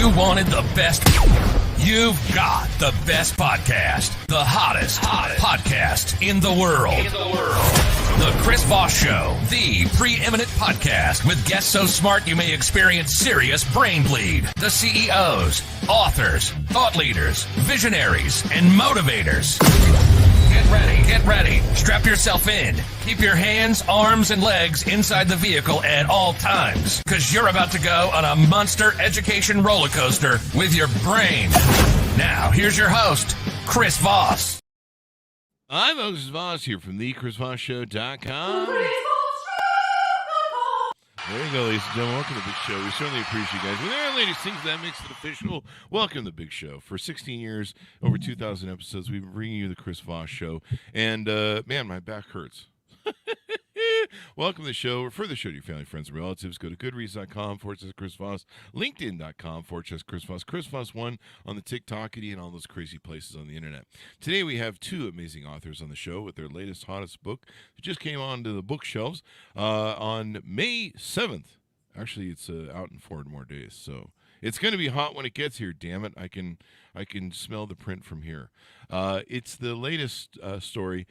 You wanted the best. You've got the best podcast. The hottest podcast in the world. The Chris Voss Show, the preeminent podcast with guests so smart you may experience serious brain bleed. The CEOs, authors, thought leaders, visionaries, and motivators. Get ready. Strap yourself in. Keep your hands, arms, and legs inside the vehicle at all times, because you're about to go on a monster education roller coaster with your brain. Now, here's your host, Chris Voss. I'm Chris Voss here from thechrisvossshow.com. There you go, ladies and gentlemen. Welcome to the big show. We certainly appreciate you guys. When there are ladies, things that makes it official. Welcome to the big show. For 16 years, over 2,000 episodes, we've been bringing you the Chris Voss Show. And, man, my back hurts. Welcome to the show. Refer the show to your family, friends, and relatives. Go to goodreads.com/Chris Voss, LinkedIn.com/Chris Voss, Chris Voss1 on the TikTokity and all those crazy places on the internet. Today we have two amazing authors on the show with their latest, hottest book that just came onto the bookshelves on May 7th. Actually, it's out in 4 more days, so it's going to be hot when it gets here. Damn it, I can smell the print from here. It's the latest story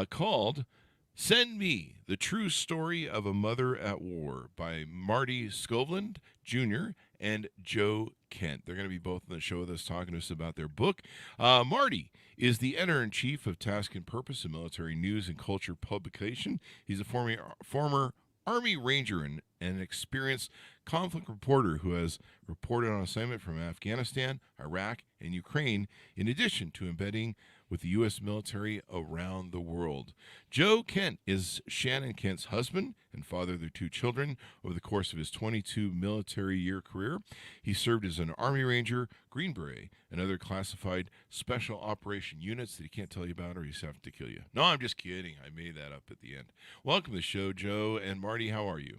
called Send Me, The True Story of a Mother at War by Marty Skovlund Jr. and Joe Kent. They're going to be both on the show with us, talking to us about their book. Marty is the editor-in-chief of Task and Purpose, a military news and culture publication. He's a former Army Ranger and an experienced conflict reporter who has reported on assignment from Afghanistan, Iraq, and Ukraine, in addition to embedding with the U.S. military around the world. Joe Kent is Shannon Kent's husband and father of their 2 children. Over the course of his 22 military year career, he served as an Army Ranger, Green Beret, and other classified special operation units that he can't tell you about or he's having to kill you. No, I'm just kidding. I made that up at the end. Welcome to the show, Joe and Marty. How are you?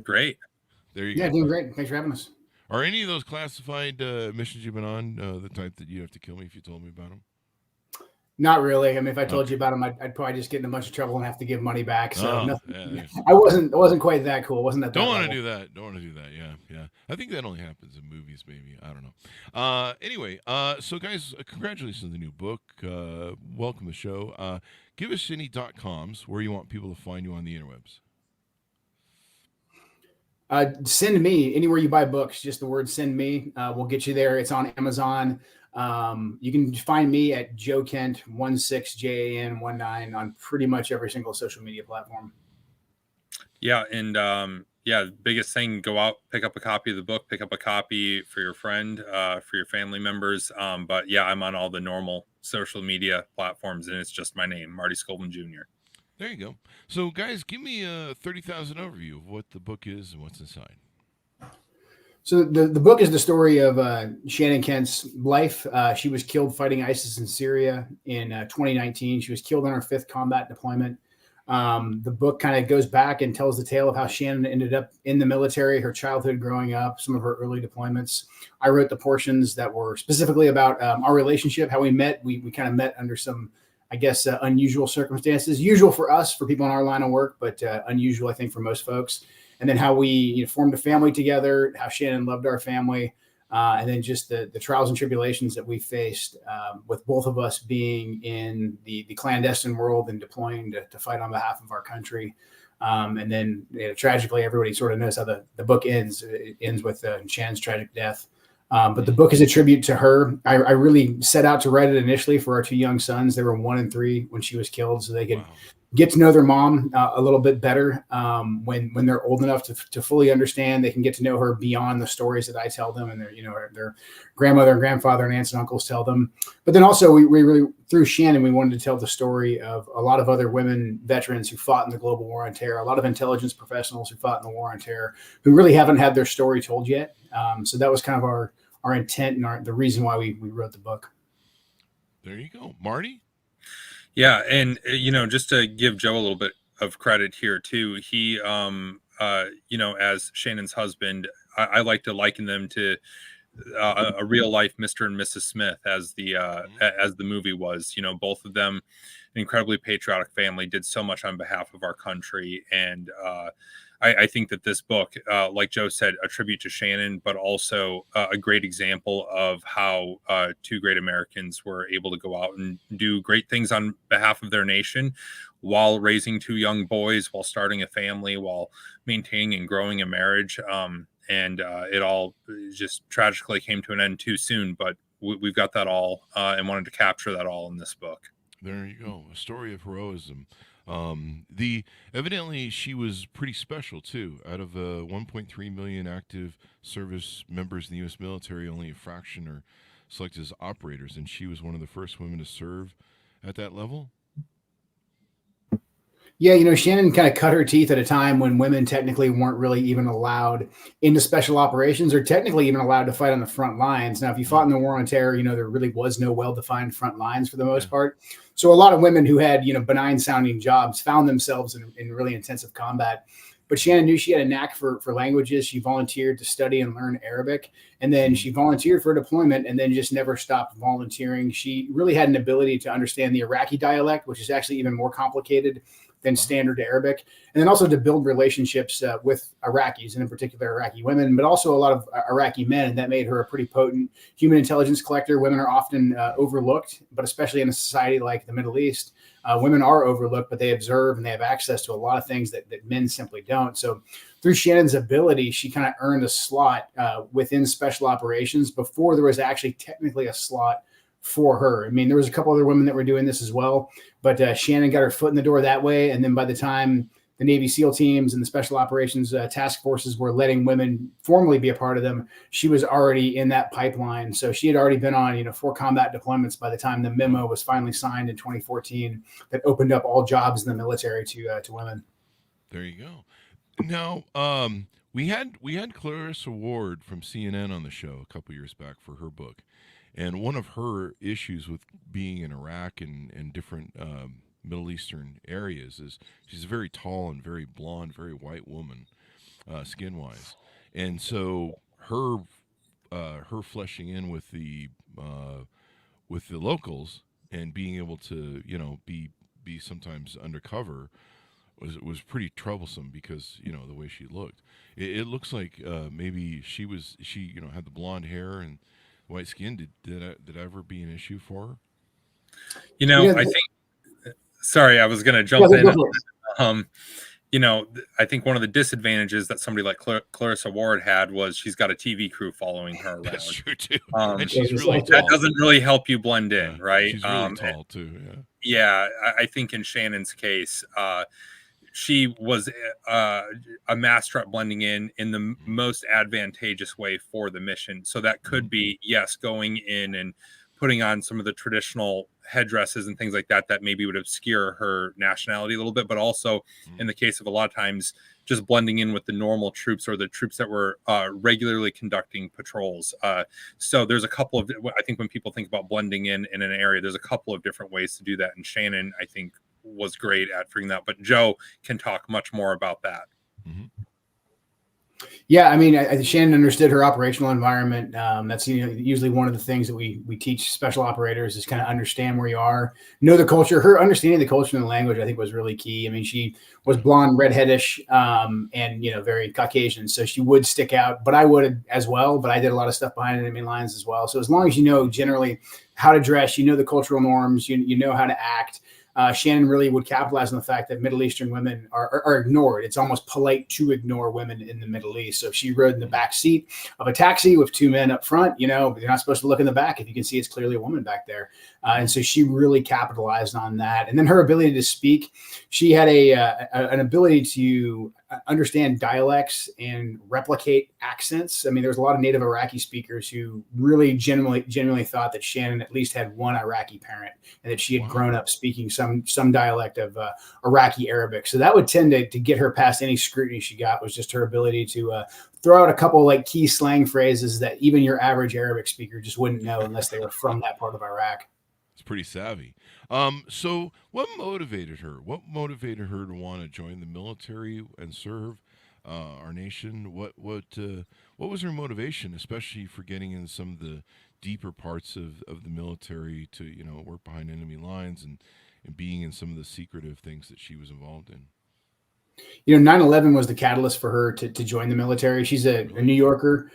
Great. There you go. Yeah, doing great. Thanks for having us. Are any of those classified missions you've been on the type that you have to kill me if you told me about them? Not really. I mean, if I told you about them, I'd probably just get in a bunch of trouble and have to give money back. So nothing. Yeah. I wasn't quite that cool. Wasn't that? Don't want to do that. Don't want to do that. Yeah. I think that only happens in movies, maybe. I don't know. Anyway, so guys, congratulations on the new book. Welcome to the show. Give us any .coms where you want people to find you on the interwebs. Send me anywhere you buy books. Just the word "send me" will get you there. It's on Amazon. You can find me at Joe Kent 16JAN19 on pretty much every single social media platform. Yeah, and biggest thing: go out, pick up a copy of the book, pick up a copy for your friend, for your family members. But yeah, I'm on all the normal social media platforms, and it's just my name, Marty Skovlund Jr. There you go. So, guys, give me a 30,000 overview of what the book is and what's inside. So the book is the story of Shannon Kent's life. She was killed fighting ISIS in Syria in 2019. She was killed on her 5th combat deployment. The book kind of goes back and tells the tale of how Shannon ended up in the military, her childhood growing up, some of her early deployments. I wrote the portions that were specifically about our relationship, how we met. We kind of met under some, I guess, unusual circumstances, usual for us, for people in our line of work, but unusual, I think, for most folks. And then how we formed a family together, how Shannon loved our family, and then just the trials and tribulations that we faced with both of us being in the clandestine world and deploying to fight on behalf of our country. And then tragically, everybody sort of knows how the book ends. It ends with Shannon's tragic death. But the book is a tribute to her. I really set out to write it initially for our 2 young sons. They were 1 and 3 when she was killed, so they could get to know their mom a little bit better when they're old enough to fully understand. They can get to know her beyond the stories that I tell them and their grandmother and grandfather and aunts and uncles tell them. But then also we really, through Shannon, we wanted to tell the story of a lot of other women veterans who fought in the global war on terror, a lot of intelligence professionals who fought in the war on terror, who really haven't had their story told yet. So that was kind of our intent and the reason why we wrote the book. There you go. Marty? Yeah, and just to give Joe a little bit of credit here too, he, as Shannon's husband, I like to liken them to a real life Mr. and Mrs. Smith as the movie was. Both of them incredibly patriotic family, did so much on behalf of our country. And I think that this book, like Joe said, a tribute to Shannon, but also a great example of how two great Americans were able to go out and do great things on behalf of their nation while raising two young boys, while starting a family, while maintaining and growing a marriage. And it all just tragically came to an end too soon, but we've got that all and wanted to capture that all in this book. There you go, a story of heroism. Evidently she was pretty special too. Out of 1.3 million active service members in the U.S. military, only a fraction are selected as operators, and she was one of the first women to serve at that level. Yeah, Shannon kind of cut her teeth at a time when women technically weren't really even allowed into special operations, or technically even allowed to fight on the front lines. Now, if you fought in the war on terror, there really was no well-defined front lines for the most part. So a lot of women who had, benign sounding jobs found themselves in really intensive combat. But Shannon knew she had a knack for languages. She volunteered to study and learn Arabic, and then she volunteered for deployment and then just never stopped volunteering. She really had an ability to understand the Iraqi dialect, which is actually even more complicated than standard Arabic, and then also to build relationships with Iraqis, and in particular Iraqi women, but also a lot of Iraqi men. And that made her a pretty potent human intelligence collector. Women are often overlooked, but especially in a society like the Middle East, women are overlooked, but they observe and they have access to a lot of things that men simply don't. So through Shannon's ability, she kind of earned a slot within special operations before there was actually technically a slot for her. I mean, there was a couple other women that were doing this as well, but Shannon got her foot in the door that way. And then by the time the Navy SEAL teams and the special operations task forces were letting women formally be a part of them, she was already in that pipeline. So she had already been on, 4 combat deployments by the time the memo was finally signed in 2014 that opened up all jobs in the military to women. There you go. Now, we had Clarissa Ward from CNN on the show a couple years back for her book. And one of her issues with being in Iraq and different Middle Eastern areas is she's a very tall and very blonde, very white woman, skin-wise. And so her fleshing in with the locals and being able to, be sometimes undercover was pretty troublesome because, the way she looked. It looks like maybe she had the blonde hair and white skin. Did that ever be an issue for her? I think. Sorry, I was going to jump in. I think one of the disadvantages that somebody like Clarissa Ward had was she's got a TV crew following her around. That's true too. And she's really tall. That doesn't really help you blend in, right? She's really tall too. Yeah, I think in Shannon's case, she was a master at blending in the most advantageous way for the mission. So that could be, yes, going in and putting on some of the traditional headdresses and things like that maybe would obscure her nationality a little bit, but also in the case of a lot of times just blending in with the normal troops or the troops that were regularly conducting patrols. So there's a couple of, I think when people think about blending in an area, there's a couple of different ways to do that. And Shannon, I think, was great at figuring that, but Joe can talk much more about that. Mm-hmm. Yeah, I mean, Shannon understood her operational environment. That's usually one of the things that we teach special operators is kind of understand where you are, know the culture. Her understanding the culture and the language, I think, was really key. I mean, she was blonde, redheadish, and very Caucasian, so she would stick out. But I would as well. But I did a lot of stuff behind enemy lines as well. So as long as you know generally how to dress, the cultural norms, you know how to act. Shannon really would capitalize on the fact that Middle Eastern women are ignored. It's almost polite to ignore women in the Middle East. So if she rode in the back seat of a taxi with 2 men up front, you're not supposed to look in the back if you can see it's clearly a woman back there. And so she really capitalized on that. And then her ability to speak, she had an ability to understand dialects and replicate accents. I mean, there's a lot of native Iraqi speakers who really genuinely thought that Shannon at least had one Iraqi parent and that she had grown up speaking some dialect of Iraqi Arabic. So that would tend to get her past any scrutiny she got, was just her ability to throw out a couple like key slang phrases that even your average Arabic speaker just wouldn't know unless they were from that part of Iraq. It's pretty savvy. So what motivated her? What motivated her to want to join the military and serve? our nation. What was her motivation, especially for getting into some of the deeper parts of the military to work behind enemy lines and being in some of the secretive things that she was involved in? 9/11 was the catalyst for her to join the military. She's a New Yorker.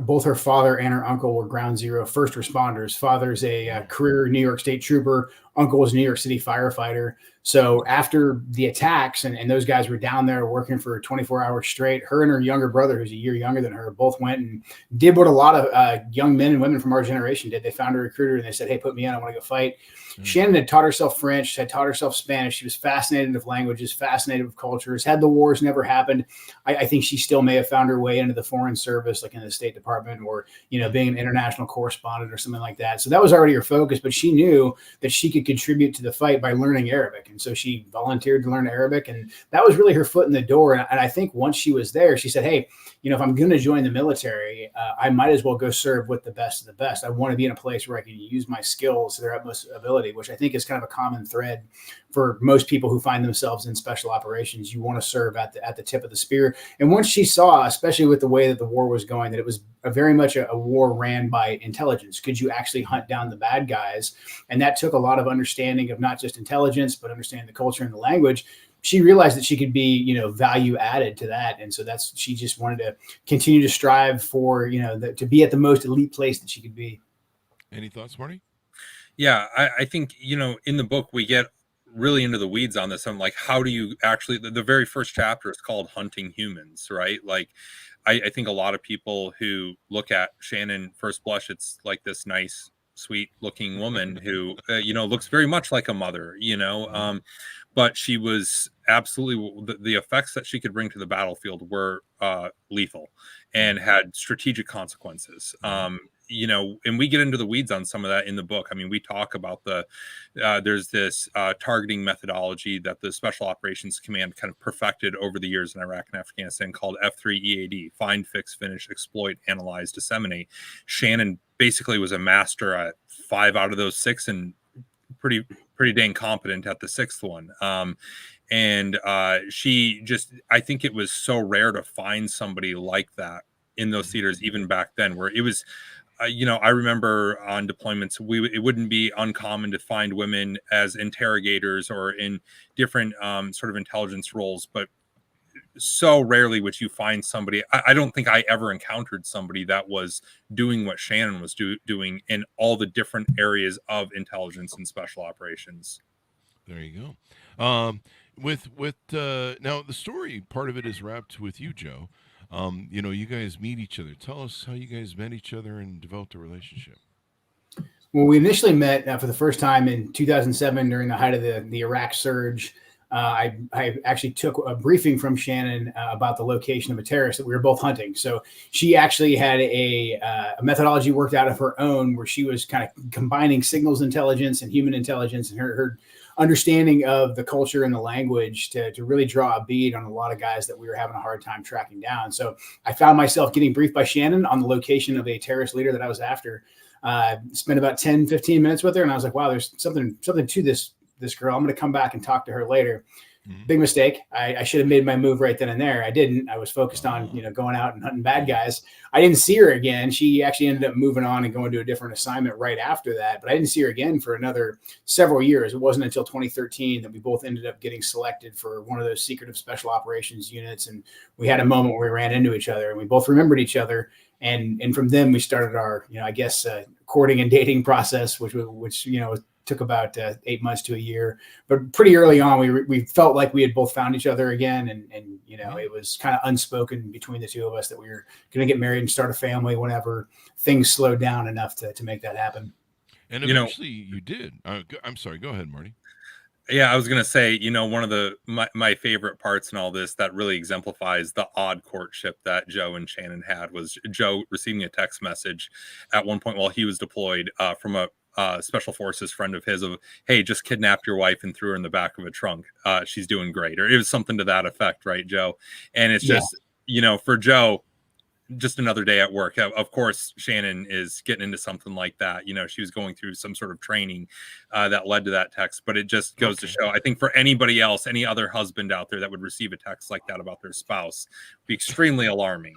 Both her father and her uncle were ground zero first responders. Father's a career New York State trooper. Uncle was a New York City firefighter. So after the attacks, and those guys were down there working for 24 hours straight, her and her younger brother, who's a year younger than her, both went and did what a lot of young men and women from our generation did. They found a recruiter and they said, "Hey, put me in. I want to go fight." Shannon had taught herself French, had taught herself Spanish. She was fascinated with languages, fascinated with cultures. Had the wars never happened, I think she still may have found her way into the Foreign Service, like in the State Department, or being an international correspondent or something like that. So that was already her focus. But she knew that she could contribute to the fight by learning Arabic, and so she volunteered to learn Arabic, and that was really her foot in the door. And I think once she was there, she said, "Hey, if I'm going to join the military, I might as well go serve with the best of the best. I want to be in a place where I can use my skills to their utmost ability," which I think is kind of a common thread for most people who find themselves in special operations. You want to serve at the tip of the spear. And once she saw, especially with the way that the war was going, that it was very much a war ran by intelligence. Could you actually hunt down the bad guys? And that took a lot of understanding of not just intelligence, but understanding the culture and the language. She realized that she could be, value added to that. And so she just wanted to continue to strive for, to be at the most elite place that she could be. Any thoughts, Marty? Yeah, I think, in the book, we get really into the weeds on this. I'm like, how do you actually, the very first chapter is called Hunting Humans, right? Like, I think a lot of people who look at Shannon first blush, it's like this nice, sweet looking woman who, looks very much like a mother, but she was absolutely, the effects that she could bring to the battlefield were lethal and had strategic consequences. And we get into the weeds on some of that in the book. I mean, we talk about there's this targeting methodology that the Special Operations Command kind of perfected over the years in Iraq and Afghanistan called F3EAD: find, fix, finish, exploit, analyze, disseminate. Shannon basically was a master at 5 out of those 6 and pretty dang competent at the 6th one. And she just, I think it was so rare to find somebody like that in those theaters, even back then, where it was, I remember on deployments, it wouldn't be uncommon to find women as interrogators or in different sort of intelligence roles, but so rarely would you find somebody. I don't think I ever encountered somebody that was doing what Shannon was doing in all the different areas of intelligence and special operations. There you go. With now the story part of it is wrapped with you, Joe. You guys meet each other. Tell us how you guys met each other and developed a relationship. Well, we initially met for the first time in 2007 during the height of the Iraq surge. I actually took a briefing from Shannon about the location of a terrorist that we were both hunting. So she actually had a methodology worked out of her own where she was kind of combining signals intelligence and human intelligence and her understanding of the culture and the language to really draw a bead on a lot of guys that we were having a hard time tracking down. So I found myself getting briefed by Shannon on the location of a terrorist leader that I was after. Spent about 10, 15 minutes with her. And I was like, wow, there's something to this girl. I'm going to come back and talk to her later. Mm-hmm. Big mistake. I should have made my move right then and there. I didn't. I was focused on, going out and hunting bad guys. I didn't see her again. She actually ended up moving on and going to a different assignment right after that. But I didn't see her again for another several years. It wasn't until 2013 that we both ended up getting selected for one of those secretive special operations units. And we had a moment where we ran into each other and we both remembered each other. And from then we started our, courting and dating process, which took about 8 months to a year, but pretty early on, we felt like we had both found each other again. And it was kind of unspoken between the two of us that we were going to get married and start a family whenever things slowed down enough to make that happen. And eventually you did. I'm sorry. Go ahead, Marty. Yeah, I was going to say, one of my favorite parts in all this that really exemplifies the odd courtship that Joe and Shannon had was Joe receiving a text message at one point while he was deployed from a special forces friend of his of, hey, just kidnapped your wife and threw her in the back of a trunk. She's doing great. Or it was something to that effect, right, Joe? And it's just, for Joe, just another day at work. Of course, Shannon is getting into something like that. She was going through some sort of training that led to that text. But it just goes to show, I think, for anybody else, any other husband out there that would receive a text like that about their spouse, be extremely alarming.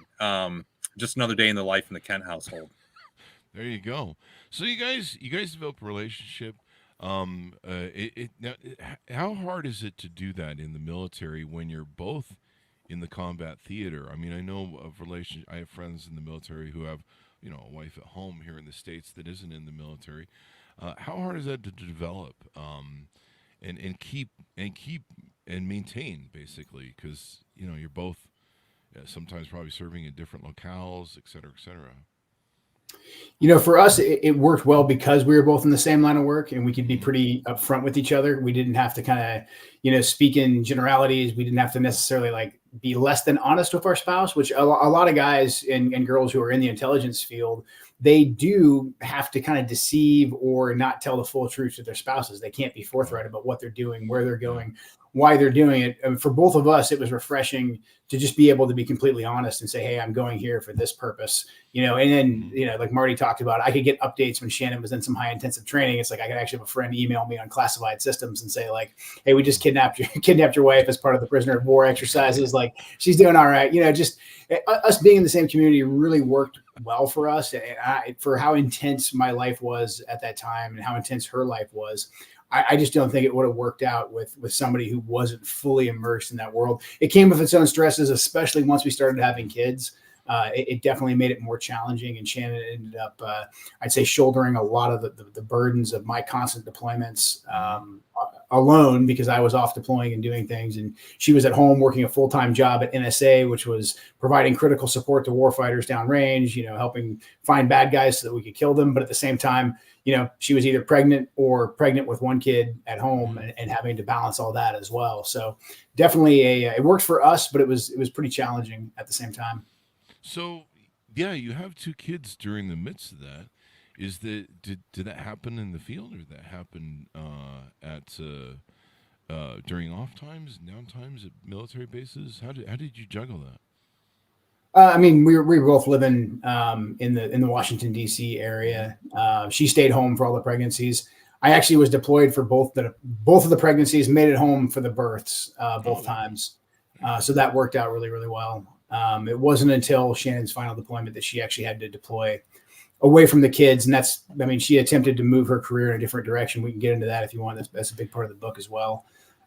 Just another day in the life in the Kent household. There you go. So you guys develop a relationship. Now, how hard is it to do that in the military when you're both in the combat theater? I mean, I know of I have friends in the military who have, a wife at home here in the States that isn't in the military. How hard is that to develop, and keep and maintain, basically? Because you're both sometimes probably serving in different locales, et cetera, et cetera. For us, it worked well because we were both in the same line of work and we could be pretty upfront with each other. We didn't have to kind of, speak in generalities. We didn't have to necessarily be less than honest with our spouse, which a lot of guys and girls who are in the intelligence field, they do have to kind of deceive or not tell the full truth to their spouses. They can't be forthright about what they're doing, where they're going, why they're doing it. And for both of us, it was refreshing to just be able to be completely honest and say, hey, I'm going here for this purpose, and then, like Marty talked about, I could get updates when Shannon was in some high intensive training. It's like, I could actually have a friend email me on classified systems and say hey, we just kidnapped your wife as part of the prisoner of war exercises. She's doing all right. Just us being in the same community really worked well for us. And for how intense my life was at that time and how intense her life was, I just don't think it would have worked out with somebody who wasn't fully immersed in that world. It came with its own stresses, especially once we started having kids. It definitely made it more challenging, and Shannon ended up, I'd say, shouldering a lot of the burdens of my constant deployments alone, because I was off deploying and doing things, and she was at home working a full-time job at NSA, which was providing critical support to warfighters downrange, helping find bad guys so that we could kill them. But at the same time, she was either pregnant or pregnant with one kid at home and having to balance all that as well. So definitely it worked for us, but it was pretty challenging at the same time. So, yeah, you have two kids during the midst of that. Did that happen in the field, or did that happen during off times, down times at military bases? How did you juggle that? We were both living in the Washington D.C. area. She stayed home for all the pregnancies. I actually was deployed for both of the pregnancies. Made it home for the births both times, so that worked out really, really well. It wasn't until Shannon's final deployment that she actually had to deploy away from the kids, and she attempted to move her career in a different direction. We can get into that if you want. That's a big part of the book as well.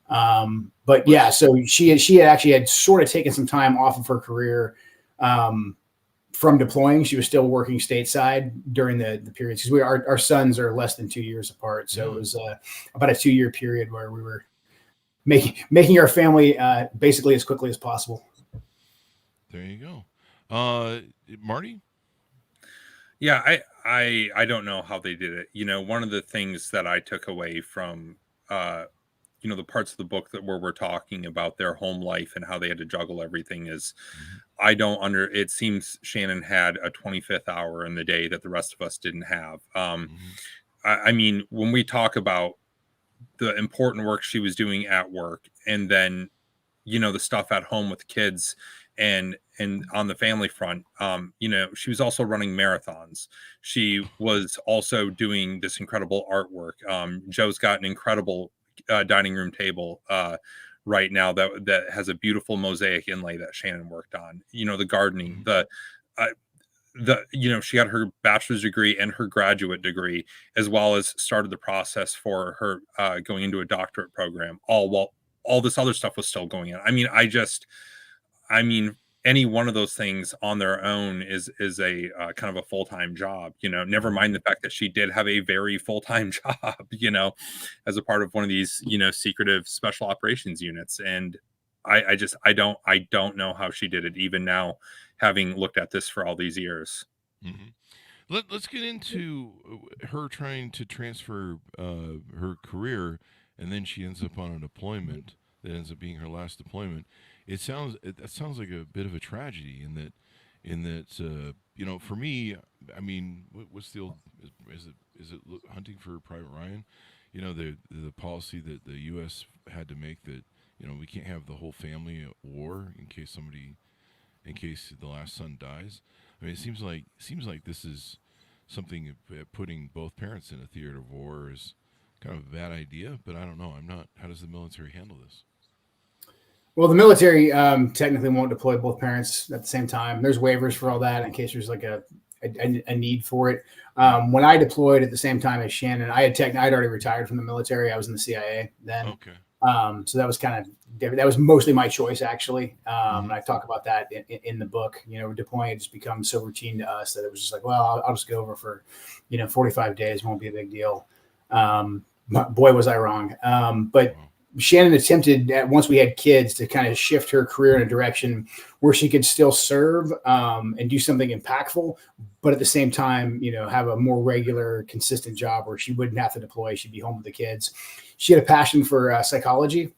But yeah, so she had actually had sort of taken some time off of her career from deploying. She was still working stateside during the periods, because our sons are less than 2 years apart. So it was about a 2-year period where we were making our family basically as quickly as possible. There you go. Marty? Yeah, I don't know how they did it. One of the things that I took away from the parts of the book where we're talking about their home life and how they had to juggle everything is, it seems Shannon had a 25th hour in the day that the rest of us didn't have. When we talk about the important work she was doing at work, and then the stuff at home with kids and on the family front, she was also running marathons. She was also doing this incredible artwork. Joe's got an incredible dining room table right now that has a beautiful mosaic inlay that Shannon worked on. The gardening, she got her bachelor's degree and her graduate degree, as well as started the process for her going into a doctorate program, all while all this other stuff was still going on. Any one of those things on their own is a kind of a full-time job, never mind the fact that she did have a very full-time job, as a part of one of these, secretive special operations units. And I don't know how she did it, even now, having looked at this for all these years. Mm-hmm. Let's get into her trying to transfer her career, and then she ends up on a deployment that ends up being her last deployment. That sounds like a bit of a tragedy in that for me, what's the old, is it hunting for Private Ryan? The policy that the U.S. had to make, that we can't have the whole family at war in case somebody in case the last son dies. I mean, it seems like this is something putting both parents in a theater of war is kind of a bad idea. But I don't know. I'm not. How does the military handle this? Well, the military technically won't deploy both parents at the same time. There's waivers for all that in case there's like a need for it. When I deployed at the same time as Shannon, I'd already retired from the military. I was in the CIA then. Okay. So that was that was mostly my choice, actually. And I talk about that in the book. Deploying had just become so routine to us that it was just like, well, I'll just go over for, 45 days. Won't be a big deal. Boy, was I wrong. But Shannon attempted once we had kids to kind of shift her career in a direction where she could still serve and do something impactful, but at the same time, have a more regular, consistent job where she wouldn't have to deploy. She'd be home with the kids. She had a passion for psychology.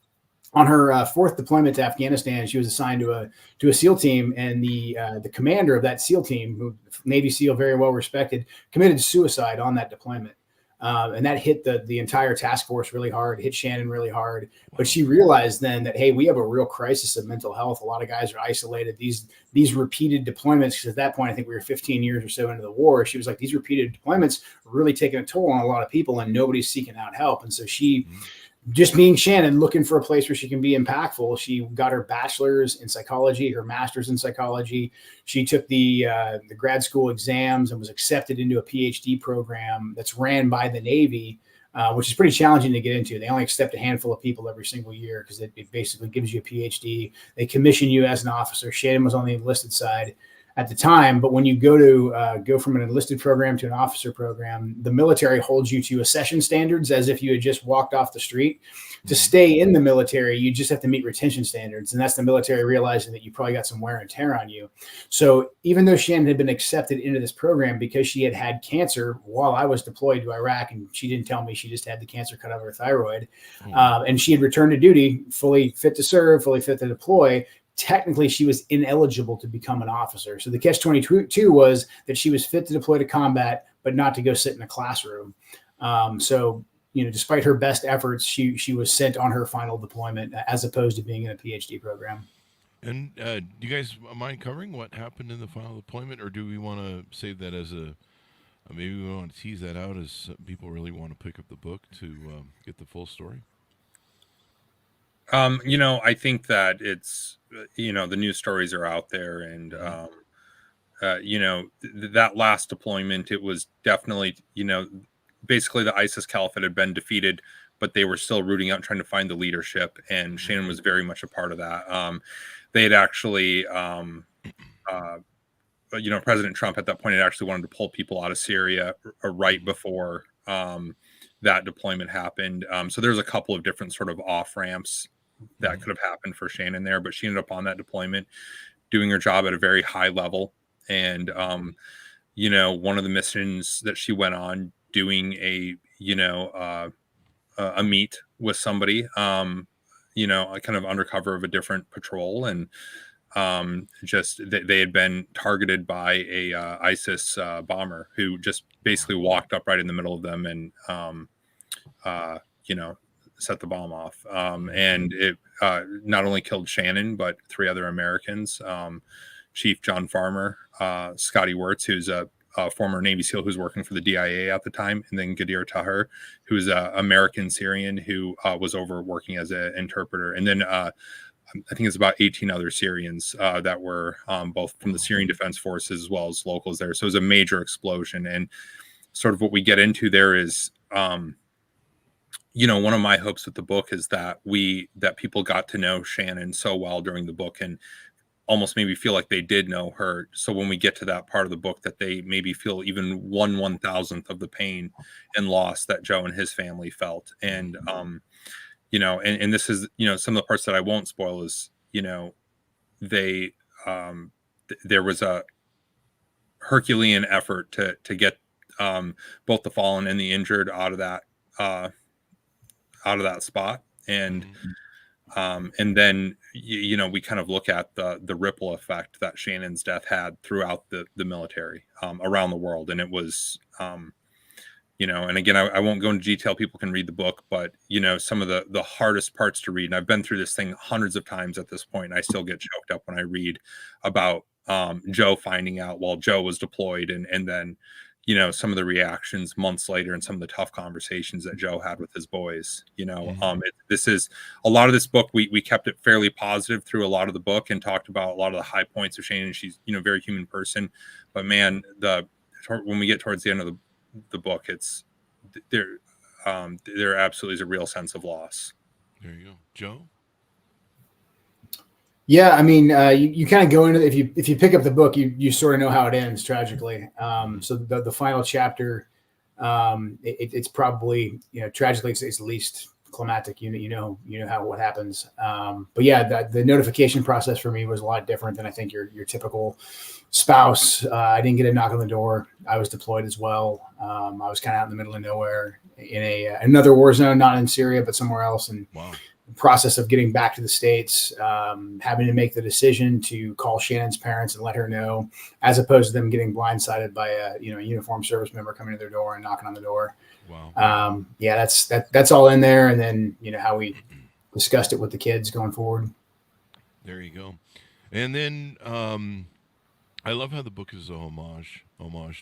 On her fourth deployment to Afghanistan, she was assigned to a SEAL team, and the commander of that SEAL team, who Navy SEAL, very well respected, committed suicide on that deployment. And that hit the entire task force really hard, hit Shannon really hard. But she realized then that, hey, we have a real crisis of mental health. A lot of guys are isolated. These repeated deployments, because at that point, I think we were 15 years or so into the war. She was like, these repeated deployments are really taking a toll on a lot of people, and nobody's seeking out help. And so she, just being Shannon, looking for a place where she can be impactful, she got her bachelor's in psychology, her master's in psychology. She took the grad school exams and was accepted into a PhD program that's ran by the Navy, which is pretty challenging to get into. They only accept a handful of people every single year because it basically gives you a PhD. They commission you as an officer. Shannon was on the enlisted side at the time, but when you go from an enlisted program to an officer program, the military holds you to accession standards as if you had just walked off the street. To stay in the military, you just have to meet retention standards, and that's the military realizing that you probably got some wear and tear on you. So even though Shannon had been accepted into this program because she had cancer while I was deployed to Iraq, and she didn't tell me she just had the cancer cut out of her thyroid, and she had returned to duty, fully fit to serve, fully fit to deploy, technically she was ineligible to become an officer. So the catch-22 was that she was fit to deploy to combat, but not to go sit in a classroom. So, despite her best efforts, she was sent on her final deployment as opposed to being in a PhD program. And do you guys mind covering what happened in the final deployment, or do we want to save that as maybe we want to tease that out as people really want to pick up the book to get the full story? I think that it's, the news stories are out there, and, that last deployment, it was definitely, basically the ISIS caliphate had been defeated, but they were still rooting out, trying to find the leadership. And Shannon was very much a part of that. They had actually, President Trump at that point had actually wanted to pull people out of Syria right before that deployment happened. So there's a couple of different sort of off ramps that could have happened for Shannon there, but she ended up on that deployment doing her job at a very high level. And, one of the missions that she went on, doing a meet with somebody, kind of undercover of a different patrol. And they had been targeted by a ISIS bomber who just basically walked up right in the middle of them and, set the bomb off. And it not only killed Shannon, but 3 other Americans, Chief John Farmer, Scotty Wirtz, who's a former Navy SEAL who's working for the DIA at the time, and then Ghadir Taher, who's an American Syrian who was over working as an interpreter. And then I think it's about 18 other Syrians that were both from the Syrian Defense Forces as well as locals there. So it was a major explosion. And sort of what we get into there is, one of my hopes with the book is that people got to know Shannon so well during the book and almost maybe feel like they did know her. So when we get to that part of the book, that they maybe feel even 1/1000th of the pain and loss that Joe and his family felt. And, and this is, some of the parts that I won't spoil is, there was a Herculean effort to get both the fallen and the injured out of that spot. And then we kind of look at the ripple effect that Shannon's death had throughout the military around the world. And it was And again, I won't go into detail. People can read the book, but some of the hardest parts to read, and I've been through this thing hundreds of times at this point, and I still get choked up when I read about Joe finding out while Joe was deployed, and then some of the reactions months later and some of the tough conversations that Joe had with his boys. This is a lot of this book. We kept it fairly positive through a lot of the book and talked about a lot of the high points of Shannon. She's a very human person, but man, when we get towards the end of the book, it's there absolutely is a real sense of loss. There you go, Joe. Yeah, I mean, you kind of go into if you pick up the book, you sort of know how it ends tragically. So the final chapter, it's probably tragically it's the least climactic. You know how what happens. But yeah, the notification process for me was a lot different than I think your typical spouse. I didn't get a knock on the door. I was deployed as well. I was kind of out in the middle of nowhere in another war zone, not in Syria, but somewhere else. And wow. Process of getting back to the States, having to make the decision to call Shannon's parents and let her know, as opposed to them getting blindsided by a uniformed service member coming to their door and knocking on the door. Wow. Yeah, that's all in there. And then how we discussed it with the kids going forward. There you go. And then I love how the book is a homage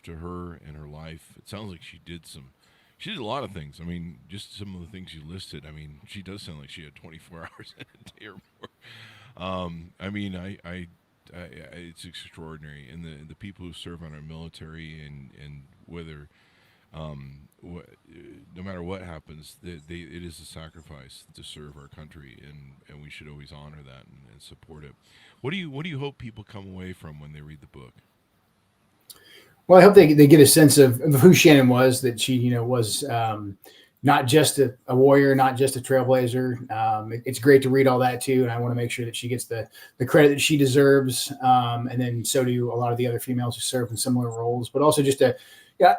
to her and her life. It sounds like she did a lot of things. I mean, just some of the things you listed. I mean, she does sound like she had 24 hours in a day or more. I mean, I it's extraordinary. And the people who serve on our military and whether, no matter what happens, it is a sacrifice to serve our country, and we should always honor that and support it. What do you hope people come away from when they read the book? Well, I hope they get a sense of who Shannon was, that she, was not just a warrior, not just a trailblazer. It's great to read all that too. And I want to make sure that she gets the credit that she deserves. And then so do a lot of the other females who serve in similar roles, but also just a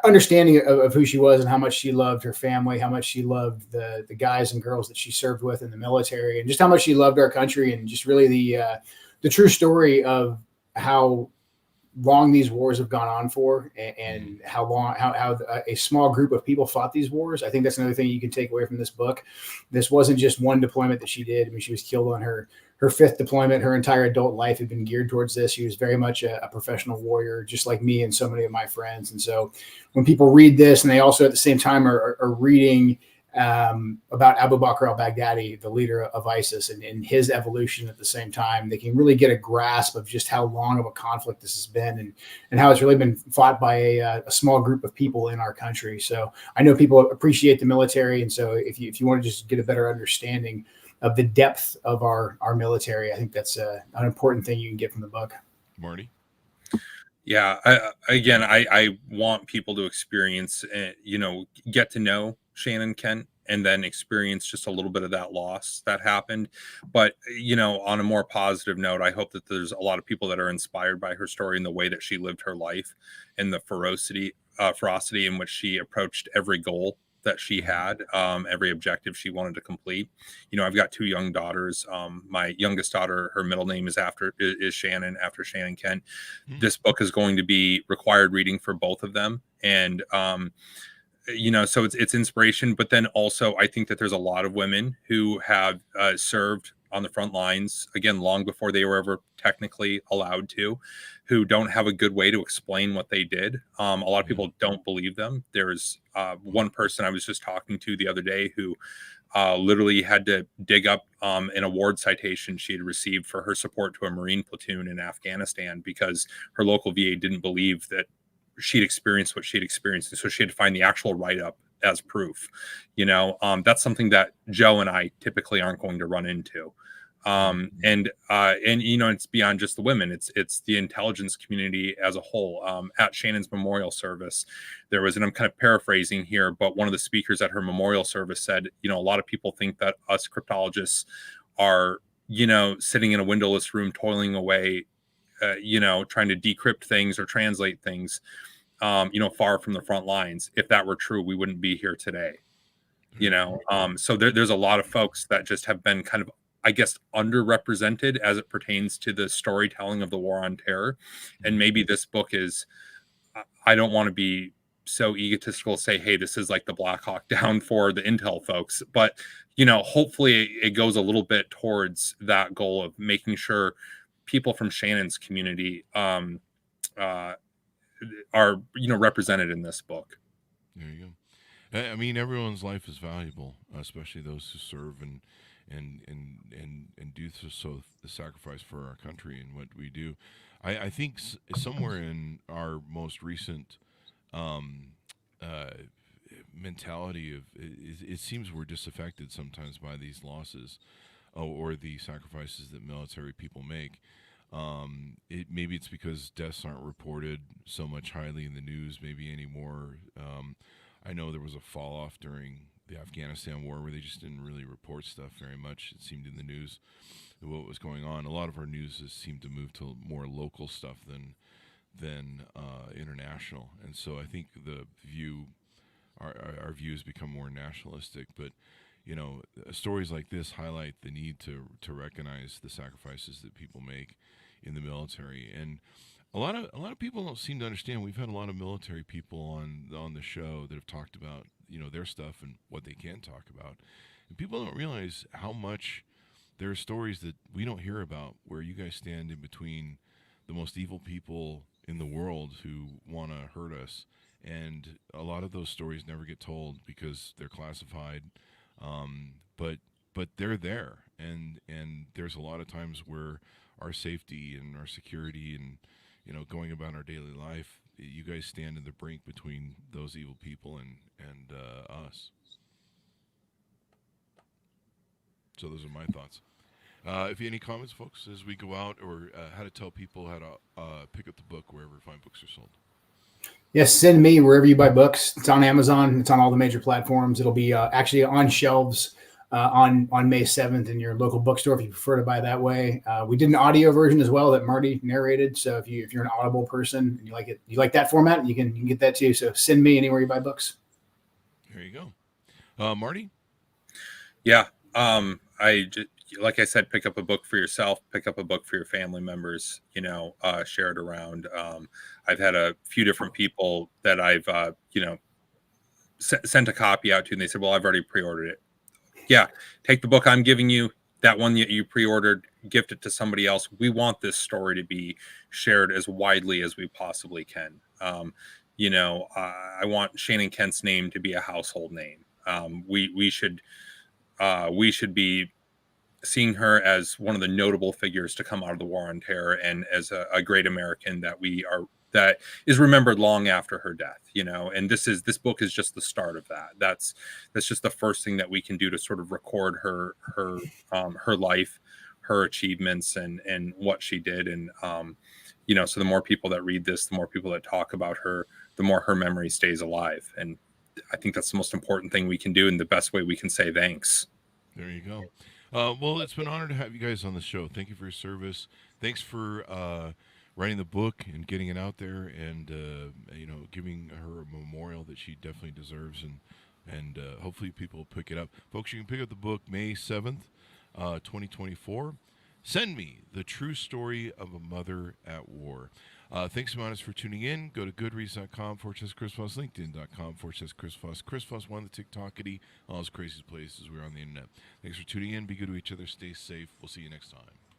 understanding of who she was and how much she loved her family, how much she loved the guys and girls that she served with in the military, and just how much she loved our country, and just really the true story of how long these wars have gone on for, and how a small group of people fought these wars. I think that's another thing you can take away from this book. This wasn't just one deployment that she did. I mean, she was killed on her fifth deployment. Her entire adult life had been geared towards this. She was very much a professional warrior, just like me and so many of my friends. And so when people read this, and they also at the same time are reading about Abu Bakr al-Baghdadi, the leader of ISIS, and his evolution at the same time, they can really get a grasp of just how long of a conflict this has been, and how it's really been fought by a small group of people in our country. So I know people appreciate the military, and so if you want to just get a better understanding of the depth of our military, I think that's an important thing you can get from the book. Marty? Yeah, I want people to experience, get to know Shannon Kent, and then experience just a little bit of that loss that happened. But, on a more positive note, I hope that there's a lot of people that are inspired by her story and the way that she lived her life, and the ferocity in which she approached every goal that she had, every objective she wanted to complete. I've got two young daughters. My youngest daughter, her middle name is Shannon, after Shannon Kent. This book is going to be required reading for both of them. And, so it's inspiration, but then also I think that there's a lot of women who have served on the front lines, again, long before they were ever technically allowed to, who don't have a good way to explain what they did. A lot of people don't believe them. There's one person I was just talking to the other day who literally had to dig up an award citation she had received for her support to a Marine platoon in Afghanistan, because her local VA didn't believe that she'd experienced what she'd experienced. And so she had to find the actual write-up as proof. That's something that Joe and I typically aren't going to run into. And it's beyond just the women. It's the intelligence community as a whole. At Shannon's memorial service, there was, and I'm kind of paraphrasing here, but one of the speakers at her memorial service said, a lot of people think that us cryptologists are, sitting in a windowless room, toiling away, trying to decrypt things or translate things, far from the front lines. If that were true, we wouldn't be here today. So there's a lot of folks that just have been kind of, I guess, underrepresented as it pertains to the storytelling of the war on terror. And maybe this book is, I don't want to be so egotistical to say, hey, this is like the Black Hawk Down for the Intel folks. But, hopefully it goes a little bit towards that goal of making sure people from Shannon's community are, represented in this book. There you go. I mean, everyone's life is valuable, especially those who serve and do so the sacrifice for our country and what we do. I think somewhere in our most recent mentality of it seems we're disaffected sometimes by these losses or the sacrifices that military people make. Maybe it's because deaths aren't reported so much highly in the news maybe anymore. I know there was a fall off during the Afghanistan war where they just didn't really report stuff very much. It seemed in the news what was going on. A lot of our news has seemed to move to more local stuff than international, and so I think the view, our views become more nationalistic. But stories like this highlight the need to recognize the sacrifices that people make in the military, and a lot of people don't seem to understand. We've had a lot of military people on the show that have talked about their stuff and what they can talk about, and people don't realize how much there are stories that we don't hear about where you guys stand in between the most evil people in the world who want to hurt us, and a lot of those stories never get told because they're classified, but they're there, and there's a lot of times where our safety and our security and going about our daily life, you guys stand in the brink between those evil people and us. So those are my thoughts. If you have any comments, folks, as we go out, or how to tell people how to pick up the book wherever fine books are sold. Yes, send me wherever you buy books. It's on Amazon. It's on all the major platforms. It'll be actually on shelves on May 7th in your local bookstore if you prefer to buy that way. We did an audio version as well that Marty narrated. So if you're an Audible person and you like that format, you can get that too. So send me anywhere you buy books. There you go, Marty. Yeah, like I said, pick up a book for yourself, pick up a book for your family members, share it around. I've had a few different people that I've, sent a copy out to, and they said, well, I've already pre-ordered it. Yeah. Take the book I'm giving you, that one that you pre-ordered, gift it to somebody else. We want this story to be shared as widely as we possibly can. I want Shannon Kent's name to be a household name. We should be seeing her as one of the notable figures to come out of the War on Terror, and as a great American that is remembered long after her death, and this book is just the start of that. That's just the first thing that we can do to sort of record her life, her achievements, and what she did. And, so the more people that read this, the more people that talk about her, the more her memory stays alive. And I think that's the most important thing we can do, and the best way we can say thanks. There you go. Well, it's been an honor to have you guys on the show. Thank you for your service. Thanks for writing the book and getting it out there, and giving her a memorial that she definitely deserves, and hopefully people will pick it up. Folks, you can pick up the book May 7th, 2024. Send Me, The True Story of a Mother at War. Thanks, Monis, for tuning in. Go to goodreads.com/Chris Voss, LinkedIn.com/Chris Voss. Chris Voss, one of the TikTokity, all those crazy places we're on the internet. Thanks for tuning in. Be good to each other. Stay safe. We'll see you next time.